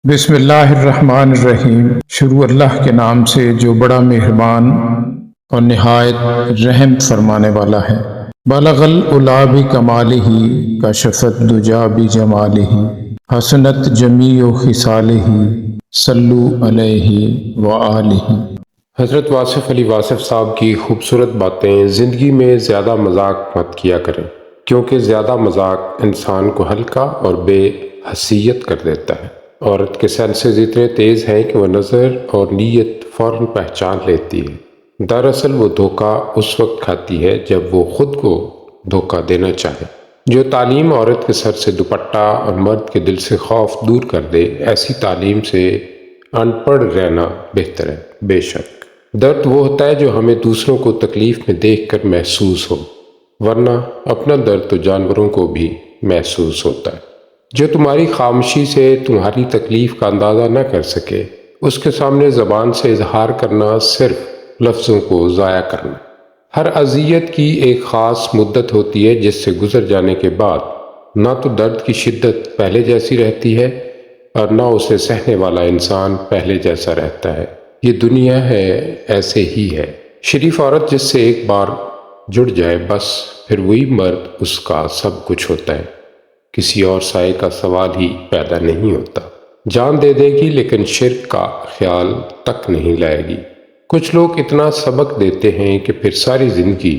بسم اللہ الرحمن الرحیم۔ شروع اللہ کے نام سے جو بڑا مہربان اور نہایت رحم فرمانے والا ہے۔ بلغ العلا بکمالہ کشف الدجی بجمالہ حسنت جمیع خصالہ صلو علیہ وآلہ۔ حضرت واصف علی واصف صاحب کی خوبصورت باتیں۔ زندگی میں زیادہ مذاق مت کیا کریں، کیونکہ زیادہ مذاق انسان کو ہلکا اور بے حیثیت کر دیتا ہے۔ عورت کے سینسز اتنے تیز ہیں کہ وہ نظر اور نیت فوراً پہچان لیتی ہے۔ دراصل وہ دھوکہ اس وقت کھاتی ہے جب وہ خود کو دھوکہ دینا چاہے۔ جو تعلیم عورت کے سر سے دوپٹہ اور مرد کے دل سے خوف دور کر دے، ایسی تعلیم سے ان پڑھ رہنا بہتر ہے۔ بے شک درد وہ ہوتا ہے جو ہمیں دوسروں کو تکلیف میں دیکھ کر محسوس ہو، ورنہ اپنا درد تو جانوروں کو بھی محسوس ہوتا ہے۔ جو تمہاری خاموشی سے تمہاری تکلیف کا اندازہ نہ کر سکے، اس کے سامنے زبان سے اظہار کرنا صرف لفظوں کو ضائع کرنا۔ ہر اذیت کی ایک خاص مدت ہوتی ہے جس سے گزر جانے کے بعد نہ تو درد کی شدت پہلے جیسی رہتی ہے اور نہ اسے سہنے والا انسان پہلے جیسا رہتا ہے۔ یہ دنیا ہے، ایسے ہی ہے۔ شریف عورت جس سے ایک بار جڑ جائے، بس پھر وہی مرد اس کا سب کچھ ہوتا ہے، کسی اور سائے کا سوال ہی پیدا نہیں ہوتا۔ جان دے دے گی لیکن شرک کا خیال تک نہیں لائے گی۔ کچھ لوگ اتنا سبق دیتے ہیں کہ پھر ساری زندگی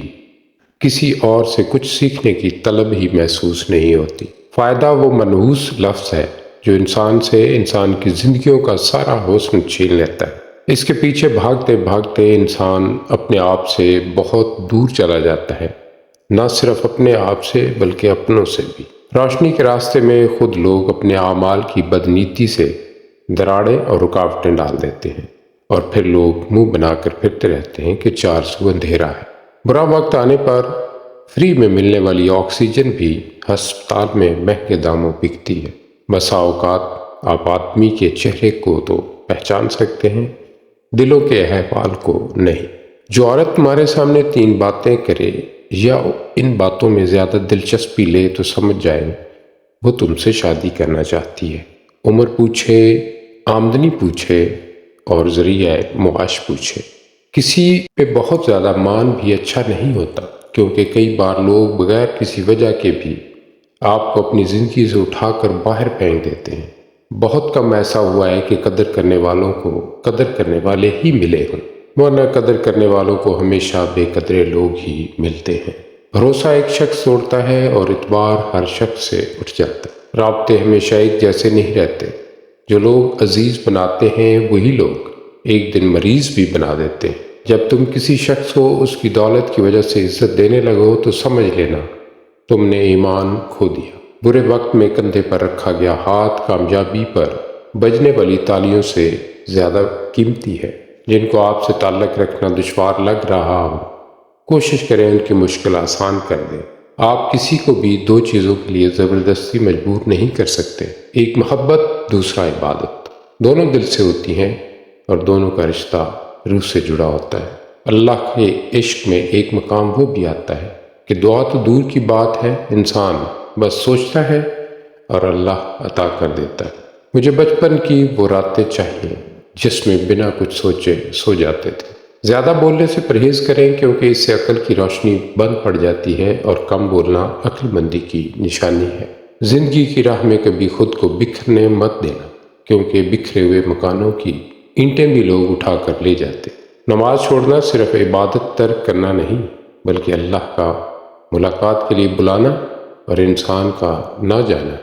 کسی اور سے کچھ سیکھنے کی طلب ہی محسوس نہیں ہوتی۔ فائدہ وہ منحوس لفظ ہے جو انسان سے انسان کی زندگیوں کا سارا حسن چھین لیتا ہے۔ اس کے پیچھے بھاگتے بھاگتے انسان اپنے آپ سے بہت دور چلا جاتا ہے، نہ صرف اپنے آپ سے بلکہ اپنوں سے بھی۔ روشنی کے راستے میں خود لوگ اپنے اعمال کی بدنیتی سے دراڑیں اور رکاوٹیں ڈال دیتے ہیں، اور پھر لوگ منہ بنا کر پھرتے رہتے ہیں کہ چار سو اندھیرا ہے۔ برا وقت آنے پر فری میں ملنے والی آکسیجن بھی ہسپتال میں مہنگے داموں بکتی ہے۔ بسا اوقات آپ آدمی کے چہرے کو تو پہچان سکتے ہیں، دلوں کے احوال کو نہیں۔ جو عورت تمہارے سامنے تین باتیں کرے یا ان باتوں میں زیادہ دلچسپی لے تو سمجھ جائے وہ تم سے شادی کرنا چاہتی ہے۔ عمر پوچھے، آمدنی پوچھے اور ذریعہ معاش پوچھے۔ کسی پہ بہت زیادہ مان بھی اچھا نہیں ہوتا، کیونکہ کئی بار لوگ بغیر کسی وجہ کے بھی آپ کو اپنی زندگی سے اٹھا کر باہر پھینک دیتے ہیں۔ بہت کم ایسا ہوا ہے کہ قدر کرنے والوں کو قدر کرنے والے ہی ملے ہوں، ورنہ قدر کرنے والوں کو ہمیشہ بے قدرے لوگ ہی ملتے ہیں۔ بھروسہ ایک شخص توڑتا ہے اور اعتبار ہر شخص سے اٹھ جاتا ہے۔ رابطے ہمیشہ ایک جیسے نہیں رہتے۔ جو لوگ عزیز بناتے ہیں وہی لوگ ایک دن مریض بھی بنا دیتے ہیں۔ جب تم کسی شخص کو اس کی دولت کی وجہ سے عزت دینے لگو تو سمجھ لینا تم نے ایمان کھو دیا۔ برے وقت میں کندھے پر رکھا گیا ہاتھ کامیابی پر بجنے والی تالیوں سے زیادہ قیمتی ہے۔ جن کو آپ سے تعلق رکھنا دشوار لگ رہا ہو، کوشش کریں ان کی مشکل آسان کر دیں۔ آپ کسی کو بھی دو چیزوں کے لیے زبردستی مجبور نہیں کر سکتے، ایک محبت، دوسرا عبادت۔ دونوں دل سے ہوتی ہیں اور دونوں کا رشتہ روح سے جڑا ہوتا ہے۔ اللہ کے عشق میں ایک مقام وہ بھی آتا ہے کہ دعا تو دور کی بات ہے، انسان بس سوچتا ہے اور اللہ عطا کر دیتا ہے۔ مجھے بچپن کی وہ راتیں چاہیے جس میں بنا کچھ سوچے سو جاتے تھے۔ زیادہ بولنے سے پرہیز کریں، کیونکہ اس سے عقل کی روشنی بند پڑ جاتی ہے اور کم بولنا عقل مندی کی نشانی ہے۔ زندگی کی راہ میں کبھی خود کو بکھرنے مت دینا، کیونکہ بکھرے ہوئے مکانوں کی اینٹیں بھی لوگ اٹھا کر لے جاتے۔ نماز چھوڑنا صرف عبادت ترک کرنا نہیں، بلکہ اللہ کا ملاقات کے لیے بلانا اور انسان کا نہ جانا